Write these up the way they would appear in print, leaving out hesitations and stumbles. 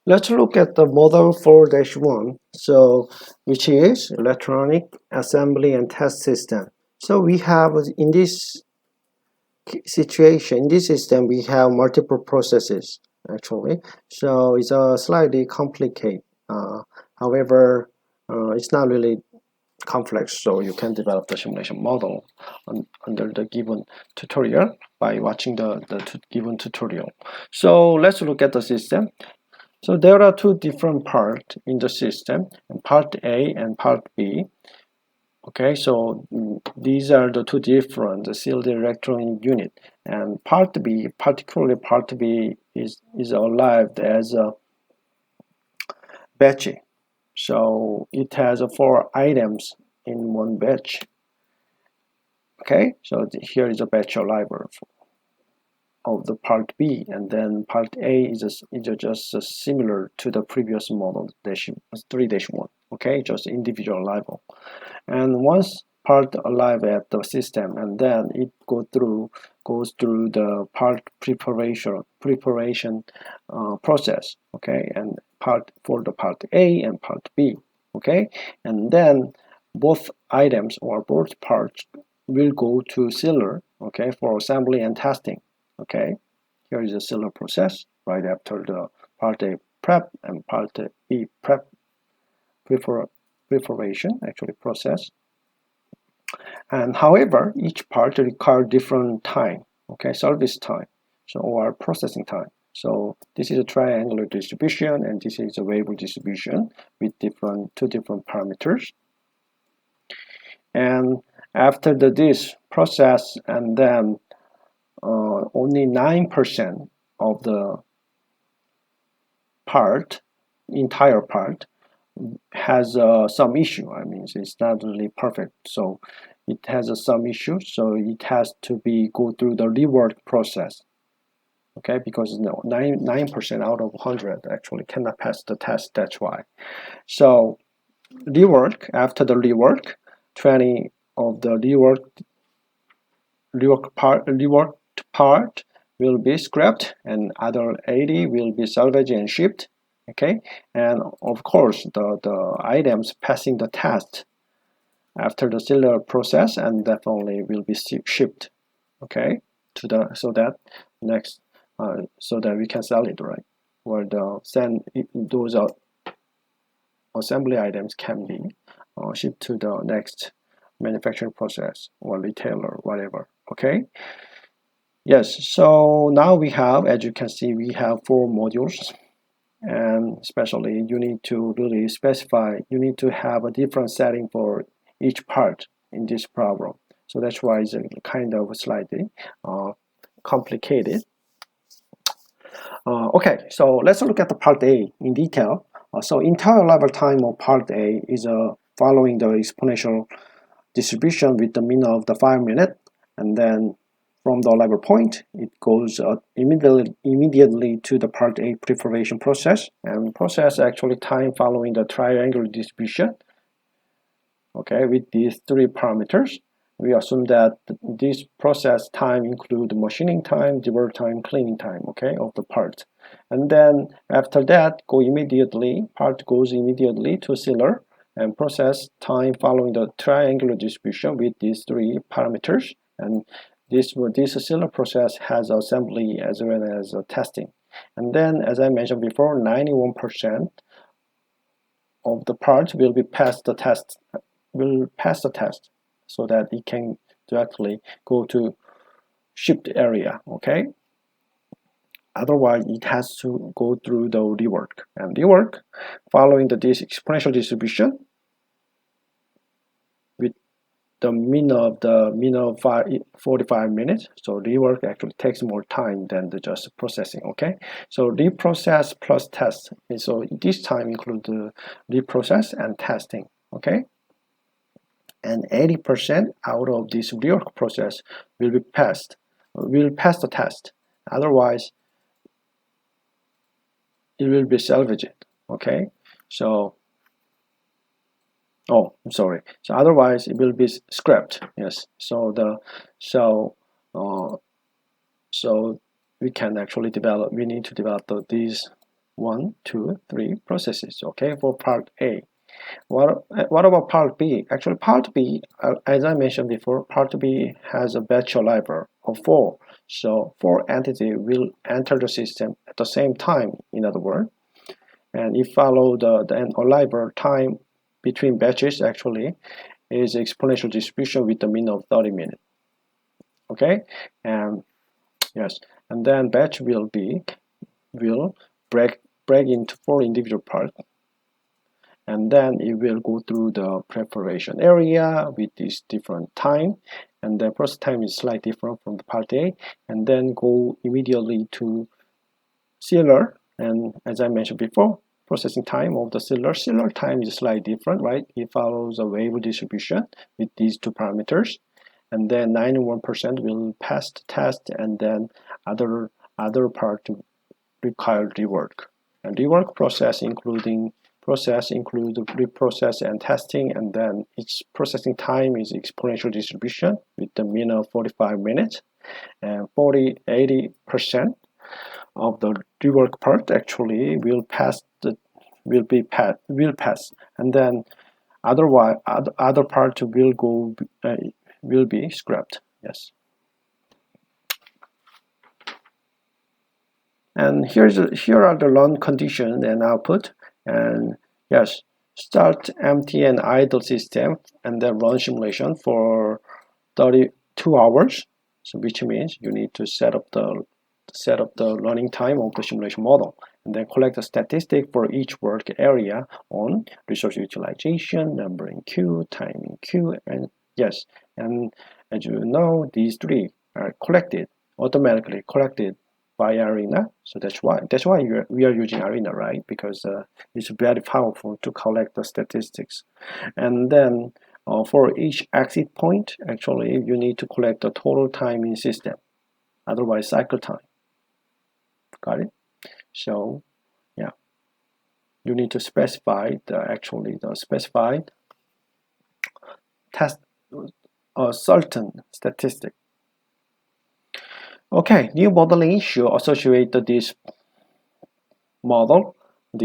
Let's look at the model 4-1, which is electronic assembly and test system. So we have in this situation, in this system, we have multiple processes actually. So it's a slightly complicated. However, it's not really complex, so you can develop the simulation model under the given tutorial by watching the given tutorial. So let's look at the system. So there are two different parts in the system, part A and part B. Okay, so these are the two different sealed electronic unit, and part B, particularly part B, is alive as a batch. So it has four items in one batch. Okay, so here is a batch library of the part B, and then part A is just similar to the previous model 3-1. Okay, just individual level. And once part arrive at the system, and then it goes through the part preparation process. Okay, and for the part A and part B. Okay, and then both items or both parts will go to sealer. Okay, for assembly and testing. Okay, here is a sealer process right after the part A prep and part B prep preparation actually process. And however, each part requires different time, okay, service time, so or processing time. So this is a triangular distribution, and this is a variable distribution with two different parameters. And after this process, and then only 9% of the entire part, has some issue. I mean, it's not really perfect, so it has some issue. So it has to go through the rework process. Okay, because 9% out of 100 actually cannot pass the test. That's why. So rework, after the rework, 20 of the reworked part will be scrapped, and other 80 will be salvaged and shipped. Okay, and of course the items passing the test after the sealer process and definitely will be shipped. Okay, to the so that we can sell it, right, where those assembly items can be shipped to the next manufacturing process or retailer, whatever. Okay. Yes, so now we have, as you can see, we have 4 modules, and especially you need to really specify, you need to have a different setting for each part in this problem. So that's why it's kind of slightly complicated. Okay, so let's look at the part A in detail. So entire level time of part A is following the exponential distribution with the mean of the 5 minutes, and then from the level point, it goes immediately to the part A preparation process, and process actually time following the triangular distribution. Okay, with these 3 parameters, we assume that this process time include machining time, delivery time, cleaning time, okay, of the part. And then after that, part goes immediately to sealer, and process time following the triangular distribution with these 3 parameters. And this sealer process has assembly as well as testing. And then, as I mentioned before, 91% of the parts will pass the test, so that it can directly go to shipped area. Okay. Otherwise, it has to go through the rework, and rework following this exponential distribution with the mean of 45 minutes. So rework actually takes more time than just processing. Okay, so reprocess plus test. So this time include the reprocess and testing. Okay, and 80% out of this rework process will pass the test. Otherwise, it will be salvaged. Okay, so I'm sorry. So otherwise, it will be scrapped. Yes. So we can actually develop. We need to develop these 1, 2, 3 processes, okay, for part A. What about part B? Actually, part B, as I mentioned before, part B has a batch library of 4. So 4 entities will enter the system at the same time, in other words. And if follow the library time between batches actually is exponential distribution with the mean of 30 minutes. Okay, and yes, and then batch will break into 4 individual parts, and then it will go through the preparation area with this different time, and the process time is slightly different from the part A, and then go immediately to sealer. And as I mentioned before, processing time of the sealer time is slightly different, right? It follows a wave distribution with these 2 parameters, and then 91% will pass the test, and then other part require rework. And rework process include reprocess and testing, and then each processing time is exponential distribution with the mean of 45 minutes, and 80% of the rework part actually will pass, and then other part will be scrapped. Yes. And here are the run condition and output. And yes, start empty and idle system, and then run simulation for 32 hours. So which means you need to set up the running time of the simulation model, and then collect the statistic for each work area on resource utilization, number in queue, time in queue, and yes, and as you know, these 3 are automatically collected by Arena. So that's why we are using Arena, right? Because it's very powerful to collect the statistics. And then for each exit point, actually you need to collect the total time in system, otherwise cycle time. Got it? So yeah, you need to specify the specified test a certain statistic. Okay, new modeling issue associated this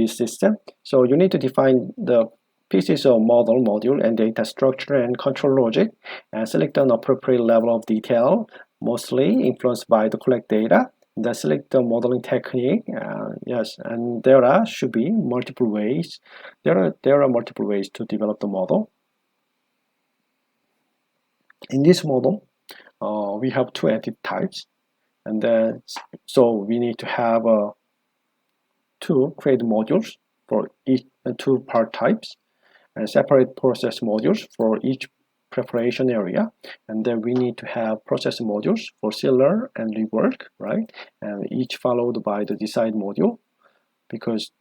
system. So you need to define the pieces of model, module, and data structure and control logic, and select an appropriate level of detail, mostly influenced by the collect data. Then select the modeling technique. Yes, and there should be multiple ways. There are multiple ways to develop the model. In this model, we have 2 entity types, and then so we need to have 2 create modules for each 2 part types, and separate process modules for each preparation area, and then we need to have process modules for sealer and rework, right? And each followed by the decide module, because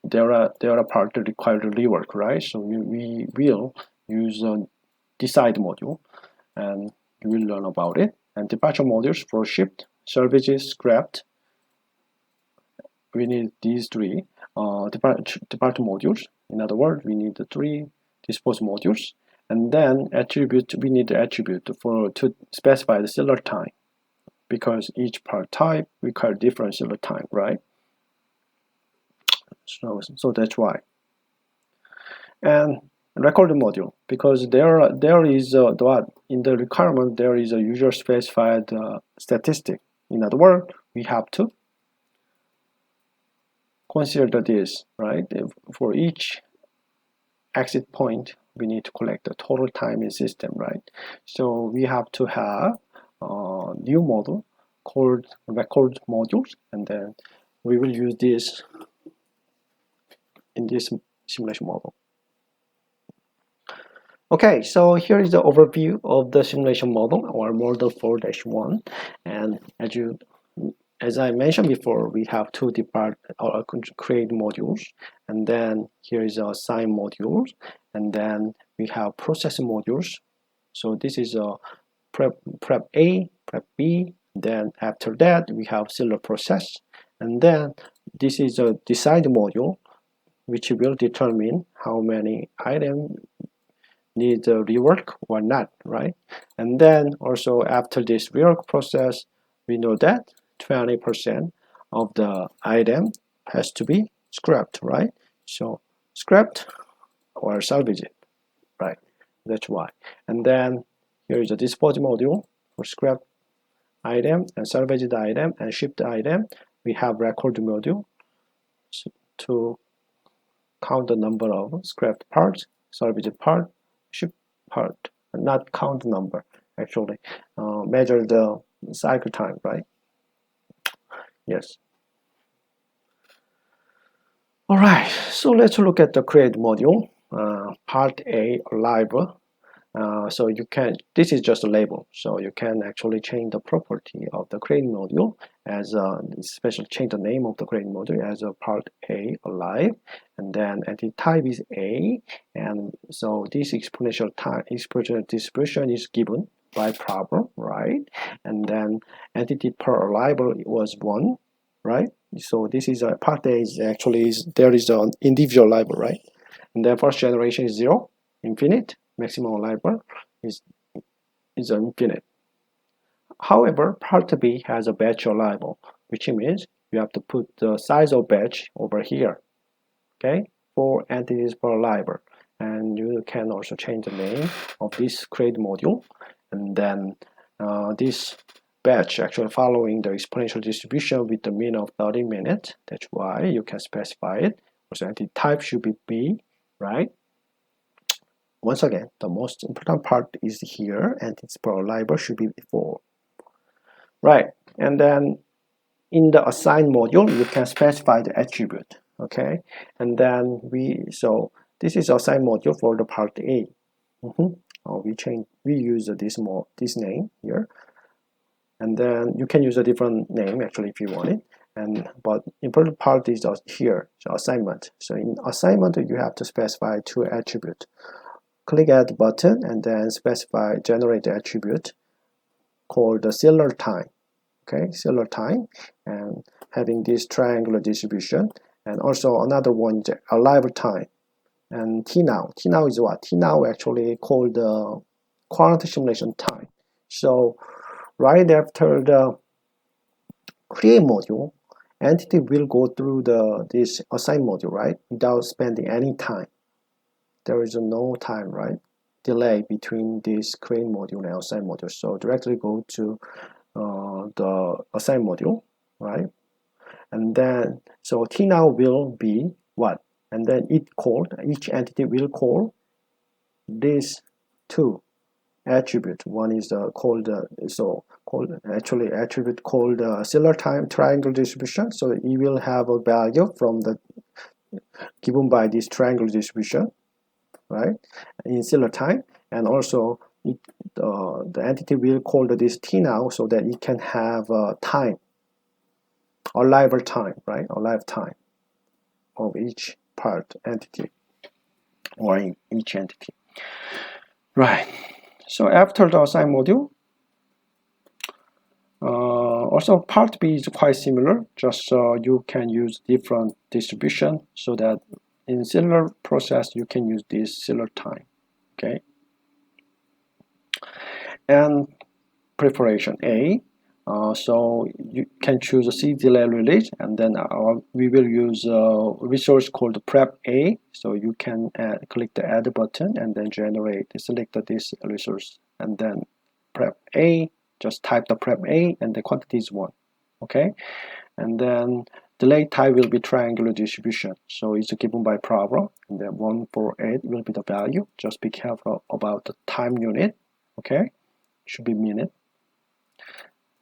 there are parts that require the rework, right? So we will use a decide module, and you will learn about it. And departure modules for shipped, salvages, scrapped. We need these 3 departure modules. In other words, we need the 3 dispose modules. And then we need the attribute to specify the sealer time, because each part type requires different sealer time, right? So that's why. And record module, because there is in the requirement there is a user specified statistic. In other words, we have to consider this, right? For each exit point, we need to collect the total time in system, right? So we have to have a new model called record modules, and then we will use this in this simulation model. Okay, so here is the overview of the simulation model, or model 4-1. And as I mentioned before, we have 2 create modules, and then here is assign modules, and then we have process modules. So this is a prep A, prep B, then after that we have sealer process, and then this is a decide module, which will determine how many items need a rework or not, right? And then also after this rework process, we know that 20% of the item has to be scrapped, right? So scrapped or salvage it, right? That's why. And then here is a dispose module for scrap item and salvaged item and shipped item. We have record module to count the number of scrapped parts, salvaged part, shipped part, and not count the number, actually. Measure the cycle time, right? Yes. All right, so let's look at the create module, part A, live. So you can, this is just a label, so you can actually change the property of the create module as especially change the name of the create module as a part A alive, and then entity type is A, and so this exponential distribution is given by problem, right? And then entity per arrival was 1, right? So this is a part A is actually there is an individual arrival, right? And then first generation is 0, infinite. Maximum arrival is infinite. However, part B has a batch arrival, which means you have to put the size of batch over here, okay, 4 entities per arrival. And you can also change the name of this create module, and then this batch actually following the exponential distribution with the mean of 30 minutes. That's why you can specify it. Also, entity type should be B, right? Once again, the most important part is here, and its per arrival should be 4. Right, and then in the assign module, you can specify the attribute, okay? And then so this is assign module for the part A. We use this name here, and then you can use a different name actually if you want it. But important part is here, so assignment. So in assignment, you have to specify 2 attributes. Click add button and then specify generate the attribute called the seller time. Okay, seller time, and having this triangular distribution, and also another one is arrival time. And T now is what? T now actually called the quantity simulation time. So right after the create module, entity will go through this assign module, right, without spending any time. There is no time, right, delay between this create module and assign module. So directly go to the assign module, right? And then so T now will be what? And then each entity will call these 2 attribute. One is attribute called seller time triangle distribution. So it will have a value from the given by this triangle distribution, right, in seller time, and also the entity will call this T now so that it can have time, arrival time, right, arrival time of each part entity or in each entity, right. So after the assign module, also part B is quite similar, just you can use different distribution so that in similar process you can use this seller time, okay. And preparation A, so you can choose a C delay release, and then we will use a resource called prep A. So you can click the add button and then select this resource, and then prep A, just type the prep A and the quantity is 1, okay. And then delay type will be triangular distribution, so it's given by problem, and then 148 will be the value. Just be careful about the time unit, okay, should be minute.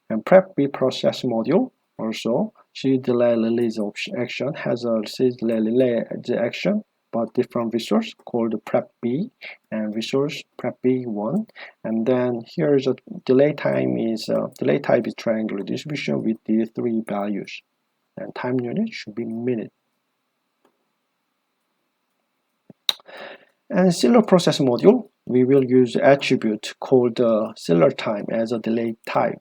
And prep B process module also C delay release action has a C delay release action, but different resource called prep B and resource prep B1. And then here is a delay time is delay type is triangular distribution with the 3 values, and time unit should be minute. And seller process module, we will use attribute called seller time as a delay time,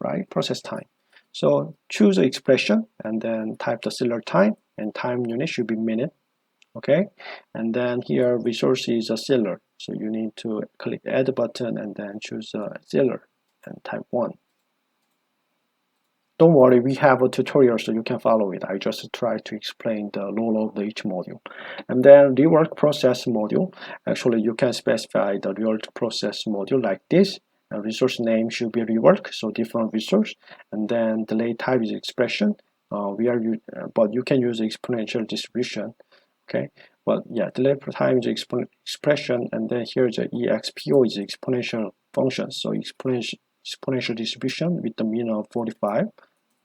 right, process time. So choose the expression and then type the seller time, and time unit should be minute, okay. And then here resource is a seller, so you need to click add button and then choose a seller and type 1. don't worry, we have a tutorial so you can follow it. I just try to explain the role of each module. And then rework process module. Actually, you can specify the rework process module like this. And resource name should be rework, so different resource. And then delay type is expression. But you can use exponential distribution. Okay, but yeah, delay time is expression, and then here the expo is exponential function. So exponential distribution with the mean of 45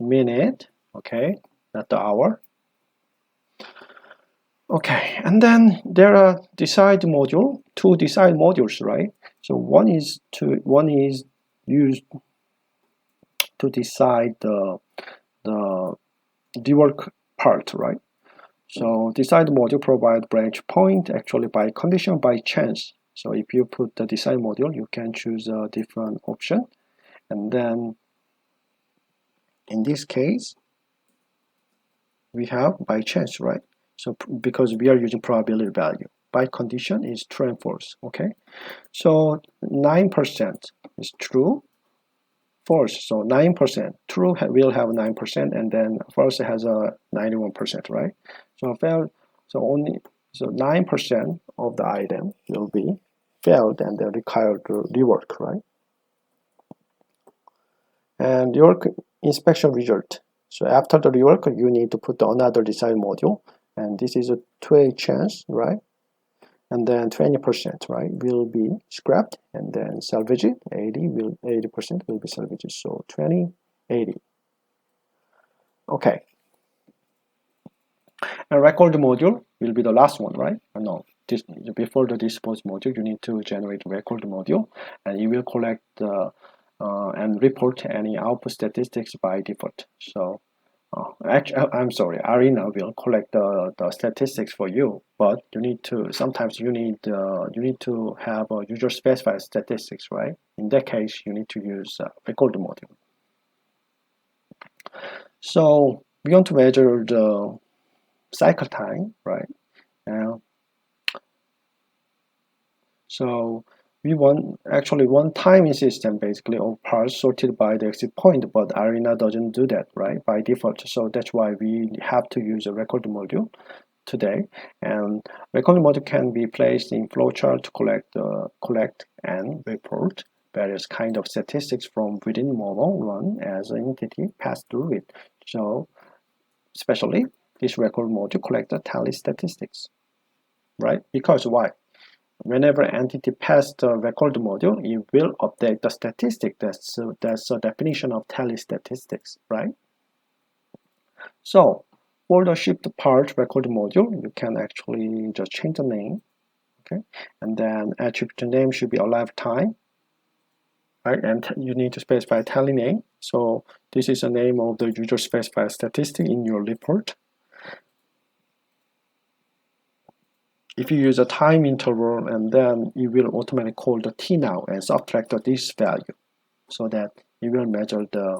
minute, okay, not the hour. Okay, and then there are decide module, two decide modules, right? So one is used to decide the rework part, right? So decide module provide branch point actually by condition by chance. So if you put the decide module, you can choose a different option, and then in this case we have by chance, right? So because we are using probability value, by condition is true and false. Okay, so 9% is true, false. So 9% true will have 9%, and then false has a 91%, right? So fail. So 9% of the item will be failed and then required to rework, right? And your inspection result. So after the rework, you need to put another design module, and this is a 2A chance, right? And then 20%, right, will be scrapped, and then salvage it. 80% will be salvaged. So 20, 80. Okay. And record module will be the last one, right? Or no, before the dispose module, you need to generate record module, and it will collect and report any output statistics by default. So actually, I'm sorry, Arena will collect the statistics for you, but you need to sometimes you need to have a user specified statistics, right? In that case, you need to use record module. So we want to measure the cycle time, right? So we want actually one timing system basically of parts sorted by the exit point, but Arena doesn't do that, right, by default. So that's why we have to use a record module today. And record module can be placed in flowchart to collect and report various kind of statistics from within model run as an entity pass through it. So especially this record module collect the tally statistics, right? Because why? Whenever entity passes the record module, it will update the statistic. That's the definition of tally statistics, right? So for the shipped part record module, you can actually just change the name, okay? And then attribute name should be alive time, right? And you need to specify tally name. So this is the name of the user specified statistic in your report. If you use a time interval, and then it will automatically call the T now and subtract this value, so that it will measure the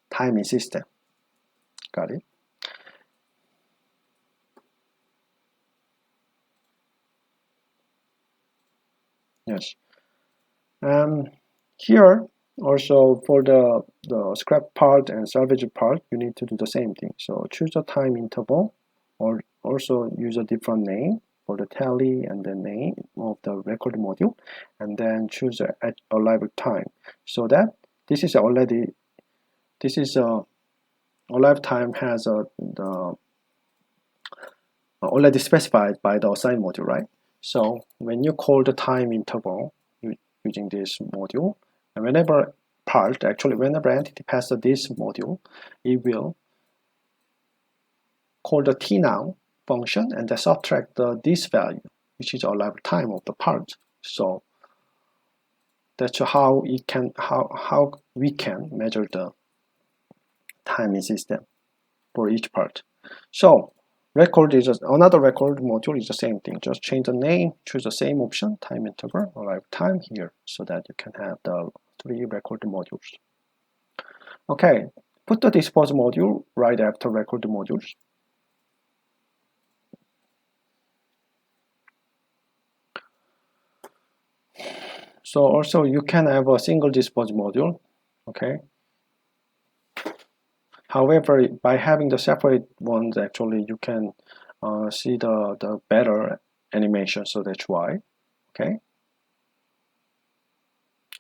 timing system. Got it? Yes. Here also for the scrap part and salvage part, you need to do the same thing. So choose a time interval, or also use a different name for the tally and the name of the record module, and then choose a alive time, so that this is alive time has the already specified by the assign module, right? So when you call the time interval using this module, and whenever entity passes this module, it will call the tnow function and then subtract this value, which is alive time of the part. So that's how we can measure the timing system for each part. So another record module is the same thing. Just change the name, choose the same option, time interval, alive time here, so that you can have the 3 record modules. Okay, put the dispose module right after record modules. So also you can have a single dispose module, okay? However, by having the separate ones, actually you can see the better animation, so that's why. Okay.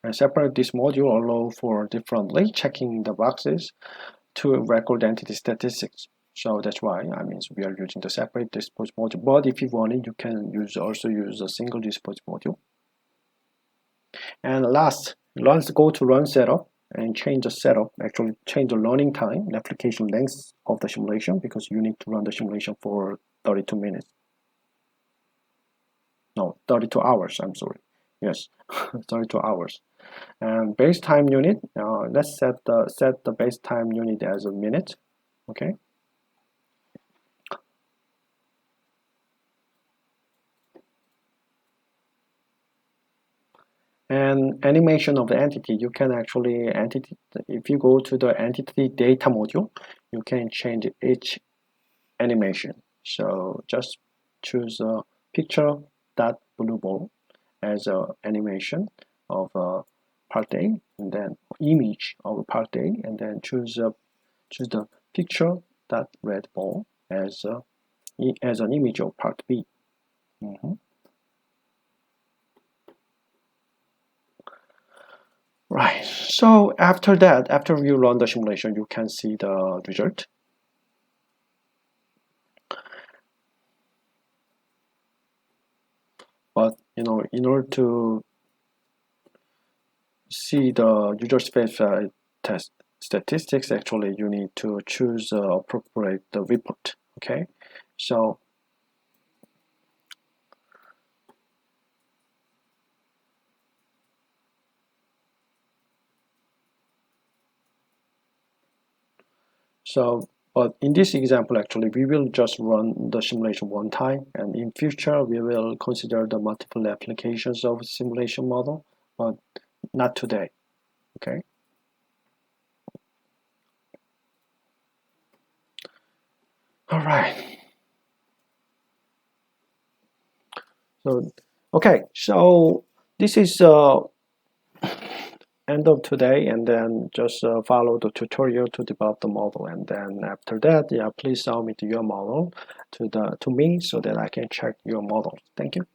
And separate this module allow for differently checking the boxes to record entity statistics. So that's why we are using the separate dispose module. But if you want it, you can also use a single dispose module. And last, let's go to run setup and change the setup. Actually, change the running time, the application length of the simulation, because you need to run the simulation for 32 minutes. No, 32 hours. I'm sorry. Yes, 32 hours. And base time unit. Let's set the base time unit as a minute. Okay. And animation of the entity, you can actually if you go to the entity data module, you can change each animation. So just choose a picture dot blue ball as a animation of part A, and then image of part A, and then choose the picture dot red ball as an image of part B. Right. So after that, after you run the simulation, you can see the result. But in order to see the user space test statistics, actually you need to choose appropriate the report. Okay. So but in this example, actually, we will just run the simulation one time, and in future, we will consider the multiple applications of simulation model, but not today. Okay. All right. So, okay. So this is end of today, and then just follow the tutorial to develop the model, and then after that, yeah, please submit your model to me so that I can check your model. Thank you.